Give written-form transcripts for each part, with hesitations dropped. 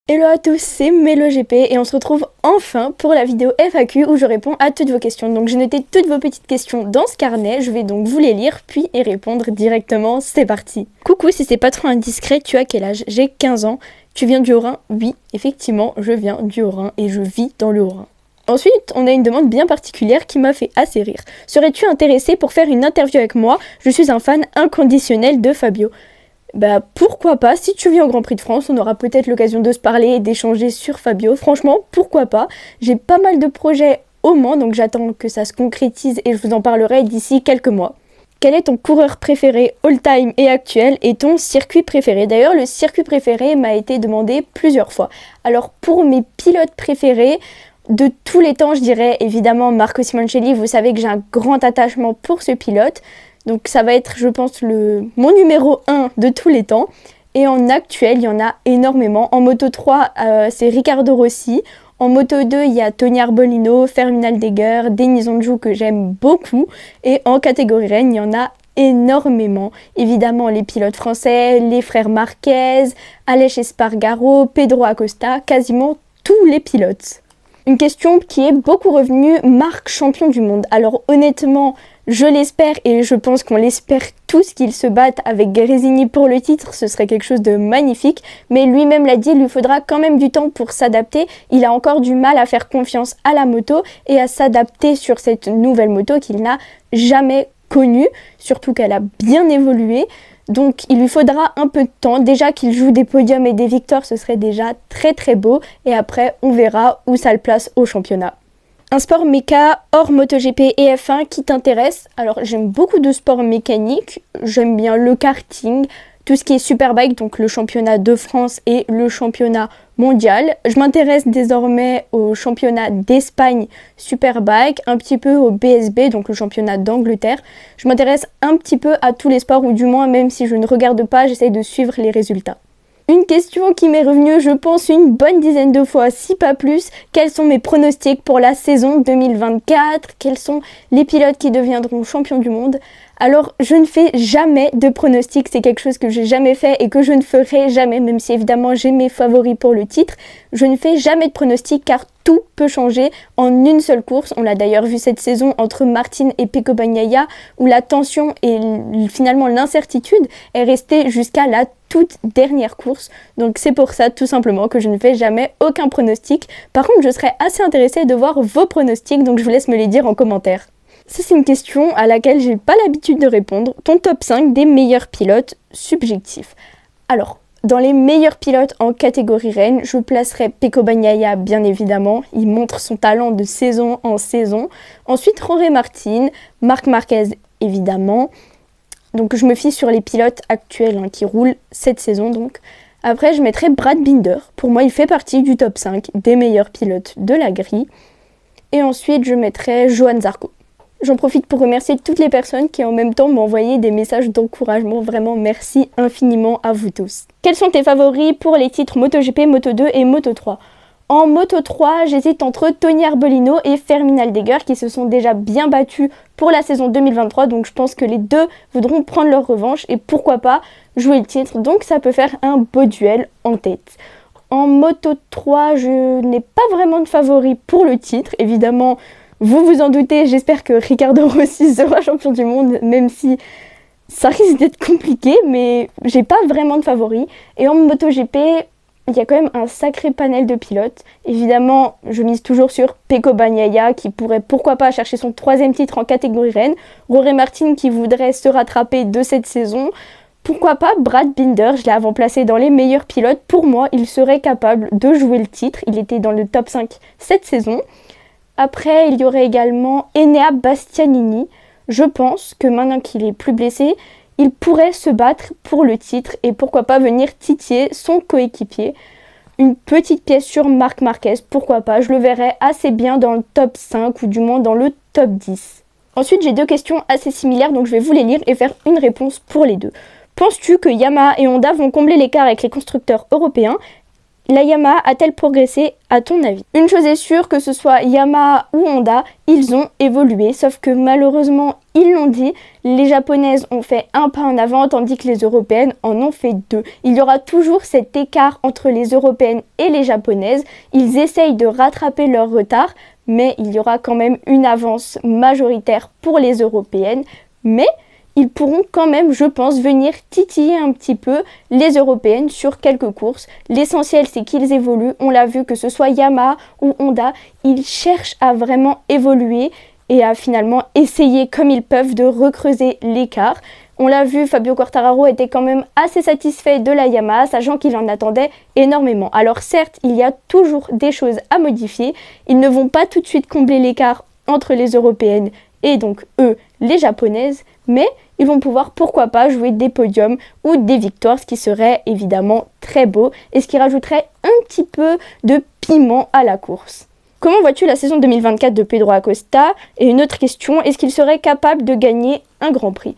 Hello à tous, c'est MeloGP et on se retrouve enfin pour la vidéo FAQ où je réponds à toutes vos questions. Donc j'ai noté toutes vos petites questions dans ce carnet, je vais donc vous les lire puis y répondre directement, c'est parti. Coucou, si c'est pas trop indiscret, tu as quel âge? J'ai 15 ans. Tu viens du Haut-Rhin? Oui, effectivement, je viens du Haut-Rhin et je vis dans le Haut-Rhin. Ensuite, on a une demande bien particulière qui m'a fait assez rire. Serais-tu intéressé pour faire une interview avec moi? Je suis un fan inconditionnel de Fabio. Bah pourquoi pas, si tu viens au Grand Prix de France, on aura peut-être l'occasion de se parler et d'échanger sur Fabio. Franchement, pourquoi pas. J'ai pas mal de projets au Mans, donc j'attends que ça se concrétise et je vous en parlerai d'ici quelques mois. Quel est ton coureur préféré all-time et actuel et ton circuit préféré? D'ailleurs, le circuit préféré m'a été demandé plusieurs fois. Alors pour mes pilotes préférés, de tous les temps, je dirais évidemment Marco Simoncelli. Vous savez que j'ai un grand attachement pour ce pilote. Donc ça va être, je pense, mon numéro 1 de tous les temps. Et en actuel, il y en a énormément. En Moto 3, c'est Riccardo Rossi. En Moto 2, il y a Tony Arbolino, Fermín Aldeguer, Denis Ondjoux que j'aime beaucoup. Et en catégorie reine, il y en a énormément. Évidemment, les pilotes français, les frères Marquez, Aleix Espargaro, Pedro Acosta, quasiment tous les pilotes. Une question qui est beaucoup revenue, Marc champion du monde. Alors honnêtement, je l'espère et je pense qu'on l'espère tous qu'il se batte avec Gresini pour le titre, ce serait quelque chose de magnifique. Mais lui-même l'a dit, il lui faudra quand même du temps pour s'adapter. Il a encore du mal à faire confiance à la moto et à s'adapter sur cette nouvelle moto qu'il n'a jamais connue, surtout qu'elle a bien évolué. Donc il lui faudra un peu de temps, déjà qu'il joue des podiums et des victoires, ce serait déjà très très beau, et après on verra où ça le place au championnat. Un sport méca hors MotoGP et F1 qui t'intéresse? Alors j'aime beaucoup de sports mécaniques, j'aime bien le karting, tout ce qui est Superbike, donc le championnat de France et le championnat mondial. Je m'intéresse désormais au championnat d'Espagne Superbike, un petit peu au BSB, donc le championnat d'Angleterre. Je m'intéresse un petit peu à tous les sports, ou du moins, même si je ne regarde pas, j'essaye de suivre les résultats. Une question qui m'est revenue, je pense, une bonne dizaine de fois, si pas plus. Quels sont mes pronostics pour la saison 2024? Quels sont les pilotes qui deviendront champions du monde? Alors, je ne fais jamais de pronostics, c'est quelque chose que j'ai jamais fait et que je ne ferai jamais, même si évidemment j'ai mes favoris pour le titre. Je ne fais jamais de pronostics car tout peut changer en une seule course. On l'a d'ailleurs vu cette saison entre Martin et Pecco Bagnaia, où la tension et finalement l'incertitude est restée jusqu'à la toute dernière course. Donc c'est pour ça tout simplement que je ne fais jamais aucun pronostic. Par contre, je serais assez intéressée de voir vos pronostics, donc je vous laisse me les dire en commentaire. Ça, c'est une question à laquelle j'ai pas l'habitude de répondre. Ton top 5 des meilleurs pilotes subjectifs. Alors, dans les meilleurs pilotes en catégorie reine, je placerai Pecco Bagnaia, bien évidemment. Il montre son talent de saison en saison. Ensuite, Jorge Martin, Marc Marquez, évidemment. Donc, je me fie sur les pilotes actuels qui roulent cette saison. Donc, après, je mettrai Brad Binder. Pour moi, il fait partie du top 5 des meilleurs pilotes de la grille. Et ensuite, je mettrai Johann Zarco. J'en profite pour remercier toutes les personnes qui en même temps m'ont envoyé des messages d'encouragement. Vraiment, merci infiniment à vous tous. Quels sont tes favoris pour les titres MotoGP, Moto 2 et Moto 3? En Moto 3, j'hésite entre Tony Arbolino et Fermín Aldeguer qui se sont déjà bien battus pour la saison 2023. Donc je pense que les deux voudront prendre leur revanche et pourquoi pas jouer le titre. Donc ça peut faire un beau duel en tête. En Moto 3, je n'ai pas vraiment de favoris pour le titre. Évidemment, vous vous en doutez, j'espère que Riccardo Rossi sera champion du monde, même si ça risque d'être compliqué, mais j'ai pas vraiment de favoris. Et en MotoGP, il y a quand même un sacré panel de pilotes. Évidemment, je mise toujours sur Pecco Bagnaia, qui pourrait pourquoi pas chercher son 3e titre en catégorie reine. Jorge Martin qui voudrait se rattraper de cette saison. Pourquoi pas Brad Binder, je l'ai avant-placé dans les meilleurs pilotes. Pour moi, il serait capable de jouer le titre. Il était dans le top 5 cette saison. Après, il y aurait également Enea Bastianini. Je pense que maintenant qu'il est plus blessé, il pourrait se battre pour le titre et pourquoi pas venir titiller son coéquipier. Une petite pièce sur Marc Marquez, pourquoi pas, je le verrais assez bien dans le top 5 ou du moins dans le top 10. Ensuite, j'ai deux questions assez similaires, donc je vais vous les lire et faire une réponse pour les deux. Penses-tu que Yamaha et Honda vont combler l'écart avec les constructeurs européens? La Yamaha a-t-elle progressé à ton avis? Une chose est sûre, que ce soit Yamaha ou Honda, ils ont évolué, sauf que malheureusement, ils l'ont dit, les japonaises ont fait un pas en avant tandis que les européennes en ont fait deux. Il y aura toujours cet écart entre les européennes et les japonaises, ils essayent de rattraper leur retard, mais il y aura quand même une avance majoritaire pour les européennes, mais ils pourront quand même, je pense, venir titiller un petit peu les européennes sur quelques courses. L'essentiel, c'est qu'ils évoluent. On l'a vu, que ce soit Yamaha ou Honda, ils cherchent à vraiment évoluer et à finalement essayer comme ils peuvent de recreuser l'écart. On l'a vu, Fabio Quartararo était quand même assez satisfait de la Yamaha, sachant qu'il en attendait énormément. Alors certes, il y a toujours des choses à modifier. Ils ne vont pas tout de suite combler l'écart entre les européennes et donc eux, les japonaises, mais ils vont pouvoir, pourquoi pas, jouer des podiums ou des victoires, ce qui serait évidemment très beau et ce qui rajouterait un petit peu de piment à la course. Comment vois-tu la saison 2024 de Pedro Acosta? Et une autre question, est-ce qu'il serait capable de gagner un Grand Prix?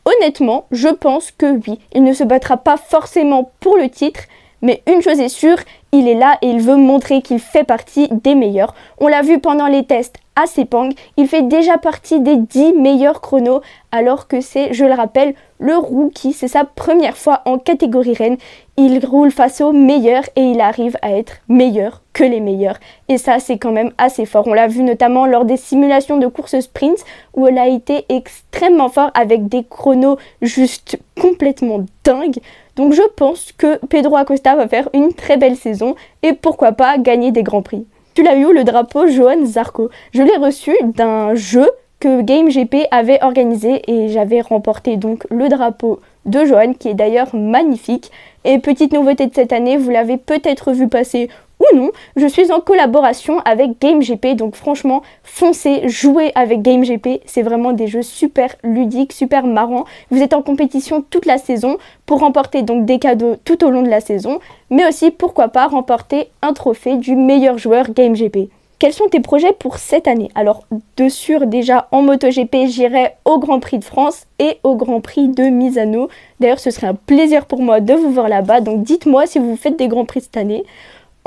Honnêtement, je pense que oui. Il ne se battra pas forcément pour le titre, mais une chose est sûre, il est là et il veut montrer qu'il fait partie des meilleurs. On l'a vu pendant les tests à Sepang, il fait déjà partie des 10 meilleurs chronos, alors que c'est, je le rappelle, le rookie, c'est sa première fois en catégorie reine. Il roule face aux meilleurs et il arrive à être meilleur que les meilleurs. Et ça, c'est quand même assez fort. On l'a vu notamment lors des simulations de course sprint, où elle a été extrêmement fort avec des chronos juste complètement dingues. Donc je pense que Pedro Acosta va faire une très belle saison et pourquoi pas gagner des grands prix. Tu l'as eu, le drapeau Johann Zarco. Je l'ai reçu d'un jeu que GameGP avait organisé et j'avais remporté donc le drapeau de Johann, qui est d'ailleurs magnifique. Et petite nouveauté de cette année, vous l'avez peut-être vu passer ou non, je suis en collaboration avec GameGP, donc franchement, foncez, jouez avec GameGP, c'est vraiment des jeux super ludiques, super marrants. Vous êtes en compétition toute la saison pour remporter donc des cadeaux tout au long de la saison, mais aussi pourquoi pas remporter un trophée du meilleur joueur GameGP. Quels sont tes projets pour cette année? Alors, de sûr, déjà en MotoGP, j'irai au Grand Prix de France et au Grand Prix de Misano. D'ailleurs, ce serait un plaisir pour moi de vous voir là-bas, donc dites-moi si vous faites des Grands Prix cette année.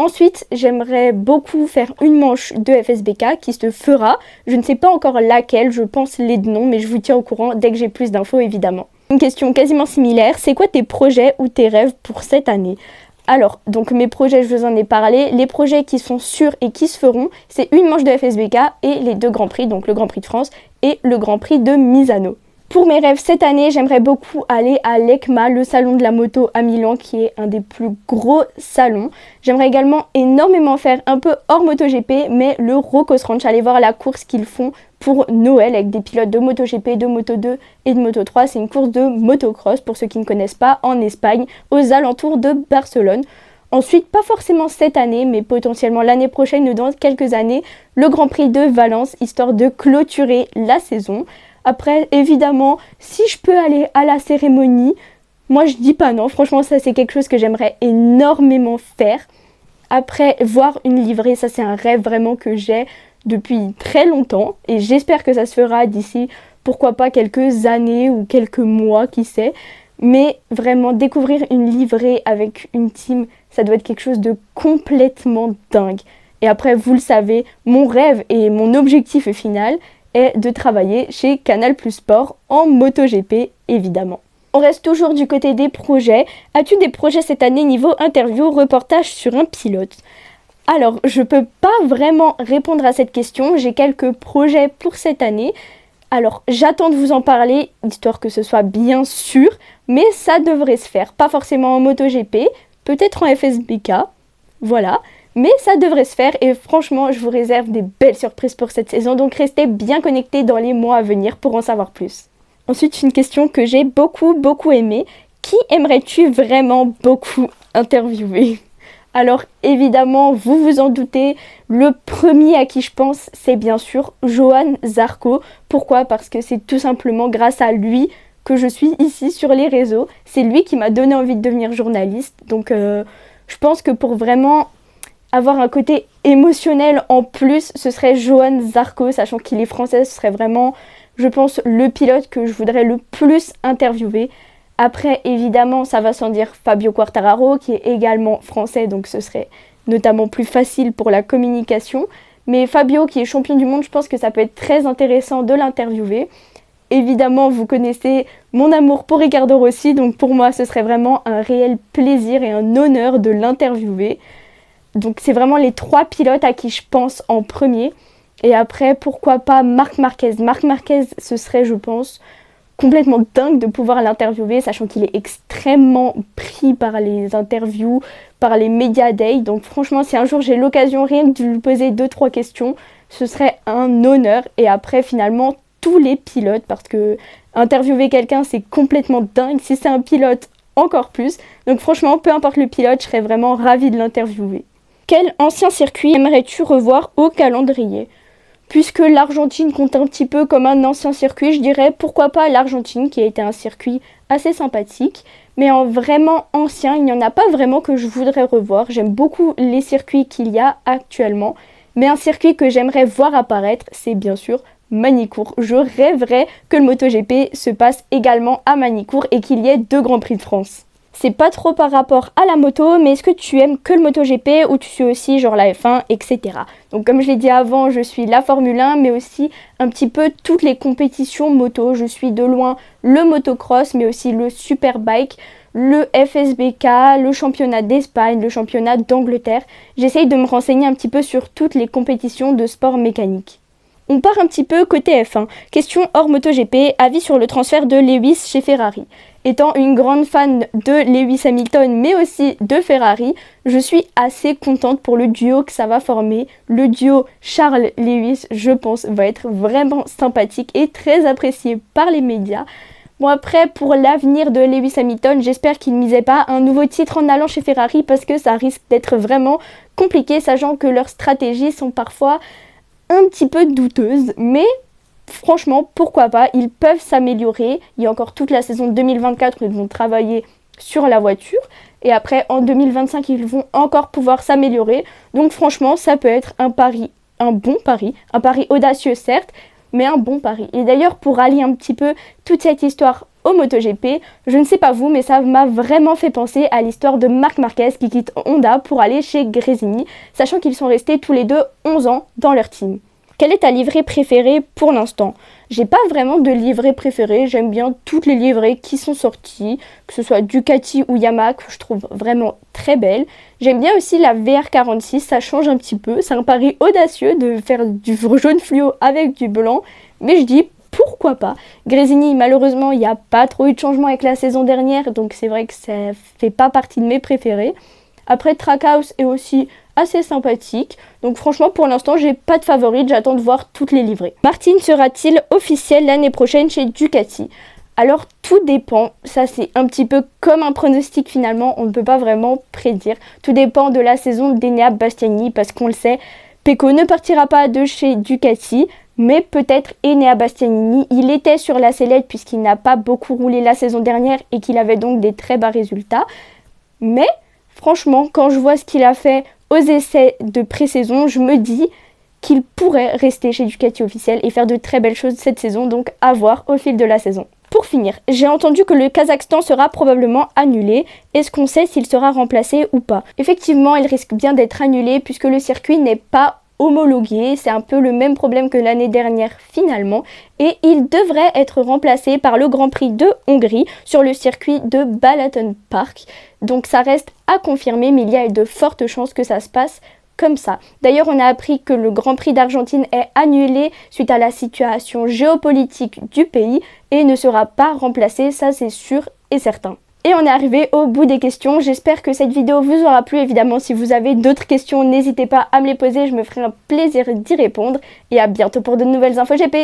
Ensuite, j'aimerais beaucoup faire une manche de FSBK qui se fera. Je ne sais pas encore laquelle, je pense les deux noms, mais je vous tiens au courant dès que j'ai plus d'infos évidemment. Une question quasiment similaire, c'est quoi tes projets ou tes rêves pour cette année? Alors, donc mes projets, je vous en ai parlé. Les projets qui sont sûrs et qui se feront, c'est une manche de FSBK et les deux Grands Prix, donc le Grand Prix de France et le Grand Prix de Misano. Pour mes rêves cette année, j'aimerais beaucoup aller à l'ECMA, le salon de la moto à Milan, qui est un des plus gros salons. J'aimerais également énormément faire un peu hors MotoGP, mais le Rocos Ranch, aller voir la course qu'ils font pour Noël avec des pilotes de MotoGP, de Moto2 et de Moto3. C'est une course de motocross, pour ceux qui ne connaissent pas, en Espagne, aux alentours de Barcelone. Ensuite, pas forcément cette année, mais potentiellement l'année prochaine ou dans quelques années, le Grand Prix de Valence, histoire de clôturer la saison. Après, évidemment, si je peux aller à la cérémonie, moi je dis pas non. Franchement, ça c'est quelque chose que j'aimerais énormément faire. Après, voir une livrée, ça c'est un rêve vraiment que j'ai depuis très longtemps. Et j'espère que ça se fera d'ici, pourquoi pas quelques années ou quelques mois, qui sait. Mais vraiment, découvrir une livrée avec une team, ça doit être quelque chose de complètement dingue. Et après, vous le savez, mon rêve et mon objectif final est de travailler chez Canal+ Sport en MotoGP, évidemment. On reste toujours du côté des projets. As-tu des projets cette année niveau interview, reportage sur un pilote? Alors, je peux pas vraiment répondre à cette question. J'ai quelques projets pour cette année. Alors, j'attends de vous en parler, histoire que ce soit bien sûr, mais ça devrait se faire. Pas forcément en MotoGP, peut-être en FSBK, voilà. Mais ça devrait se faire et franchement, je vous réserve des belles surprises pour cette saison. Donc restez bien connectés dans les mois à venir pour en savoir plus. Ensuite, une question que j'ai beaucoup aimée. Qui aimerais-tu vraiment beaucoup interviewer? Alors évidemment, vous vous en doutez, le premier à qui je pense, c'est bien sûr Johann Zarco. Pourquoi? Parce que c'est tout simplement grâce à lui que je suis ici sur les réseaux. C'est lui qui m'a donné envie de devenir journaliste. Donc je pense que pour vraiment avoir un côté émotionnel en plus, ce serait Johann Zarco, sachant qu'il est français, ce serait vraiment, je pense, le pilote que je voudrais le plus interviewer. Après, évidemment, ça va sans dire Fabio Quartararo, qui est également français, donc ce serait notamment plus facile pour la communication. Mais Fabio, qui est champion du monde, je pense que ça peut être très intéressant de l'interviewer. Évidemment, vous connaissez mon amour pour Ricardo Rossi, donc pour moi, ce serait vraiment un réel plaisir et un honneur de l'interviewer. Donc c'est vraiment les 3 pilotes à qui je pense en premier. Et après, pourquoi pas Marc Marquez. Marc Marquez, ce serait, je pense, complètement dingue de pouvoir l'interviewer, sachant qu'il est extrêmement pris par les interviews, par les Media Days. Donc franchement, si un jour j'ai l'occasion rien que de lui poser 2-3 questions, ce serait un honneur. Et après, finalement, tous les pilotes, parce que interviewer quelqu'un, c'est complètement dingue. Si c'est un pilote, encore plus. Donc franchement, peu importe le pilote, je serais vraiment ravie de l'interviewer. Quel ancien circuit aimerais-tu revoir au calendrier ? Puisque l'Argentine compte un petit peu comme un ancien circuit, je dirais pourquoi pas l'Argentine, qui a été un circuit assez sympathique. Mais en vraiment ancien, il n'y en a pas vraiment que je voudrais revoir. J'aime beaucoup les circuits qu'il y a actuellement. Mais un circuit que j'aimerais voir apparaître, c'est bien sûr Magny-Cours. Je rêverais que le MotoGP se passe également à Magny-Cours et qu'il y ait 2 Grands Prix de France. C'est pas trop par rapport à la moto, mais est-ce que tu aimes que le MotoGP ou tu suis aussi genre la F1, etc. Donc comme je l'ai dit avant, je suis la Formule 1, mais aussi un petit peu toutes les compétitions moto. Je suis de loin le motocross, mais aussi le superbike, le FSBK, le championnat d'Espagne, le championnat d'Angleterre. J'essaye de me renseigner un petit peu sur toutes les compétitions de sport mécanique. On part un petit peu côté F1. Question hors MotoGP, avis sur le transfert de Lewis chez Ferrari. Étant une grande fan de Lewis Hamilton, mais aussi de Ferrari, je suis assez contente pour le duo que ça va former. Le duo Charles-Lewis, je pense, va être vraiment sympathique et très apprécié par les médias. Bon après, pour l'avenir de Lewis Hamilton, j'espère qu'il ne misait pas un nouveau titre en allant chez Ferrari parce que ça risque d'être vraiment compliqué, sachant que leurs stratégies sont parfois un petit peu douteuses, mais franchement, pourquoi pas, ils peuvent s'améliorer. Il y a encore toute la saison 2024 où ils vont travailler sur la voiture. Et après, en 2025, ils vont encore pouvoir s'améliorer. Donc franchement, ça peut être un pari, un bon pari. Un pari audacieux, certes, mais un bon pari. Et d'ailleurs, pour allier un petit peu toute cette histoire au MotoGP, je ne sais pas vous, mais ça m'a vraiment fait penser à l'histoire de Marc Marquez qui quitte Honda pour aller chez Gresini, sachant qu'ils sont restés tous les deux 11 ans dans leur team. Quelle est ta livrée préférée pour l'instant ? J'ai pas vraiment de livrée préférée, j'aime bien toutes les livrées qui sont sorties, que ce soit Ducati ou Yamaha, que je trouve vraiment très belle. J'aime bien aussi la VR46, ça change un petit peu, c'est un pari audacieux de faire du jaune fluo avec du blanc, mais je dis pourquoi pas. Gresini, malheureusement, il n'y a pas trop eu de changement avec la saison dernière, donc c'est vrai que ça fait pas partie de mes préférés. Après, Trackhouse est aussi assez sympathique. Donc franchement, pour l'instant, j'ai pas de favorite. J'attends de voir toutes les livrées. Martin sera-t-il officiel l'année prochaine chez Ducati ? Alors, tout dépend. Ça, c'est un petit peu comme un pronostic finalement. On ne peut pas vraiment prédire. Tout dépend de la saison d'Enea Bastianini parce qu'on le sait, Pecco ne partira pas de chez Ducati. Mais peut-être Enea Bastianini. Il était sur la sellette puisqu'il n'a pas beaucoup roulé la saison dernière et qu'il avait donc des très bas résultats. Mais franchement, quand je vois ce qu'il a fait aux essais de pré-saison, je me dis qu'il pourrait rester chez Ducati officiel et faire de très belles choses cette saison, donc à voir au fil de la saison. Pour finir, j'ai entendu que le Kazakhstan sera probablement annulé. Est-ce qu'on sait s'il sera remplacé ou pas ? Effectivement, il risque bien d'être annulé puisque le circuit n'est pas homologué. C'est un peu le même problème que l'année dernière finalement. Et il devrait être remplacé par le Grand Prix de Hongrie sur le circuit de Balaton Park. Donc ça reste à confirmer, mais il y a de fortes chances que ça se passe comme ça. D'ailleurs, on a appris que le Grand Prix d'Argentine est annulé suite à la situation géopolitique du pays et ne sera pas remplacé, ça c'est sûr et certain. Et on est arrivé au bout des questions. J'espère que cette vidéo vous aura plu. Évidemment, si vous avez d'autres questions, n'hésitez pas à me les poser. Je me ferai un plaisir d'y répondre. Et à bientôt pour de nouvelles infos GP.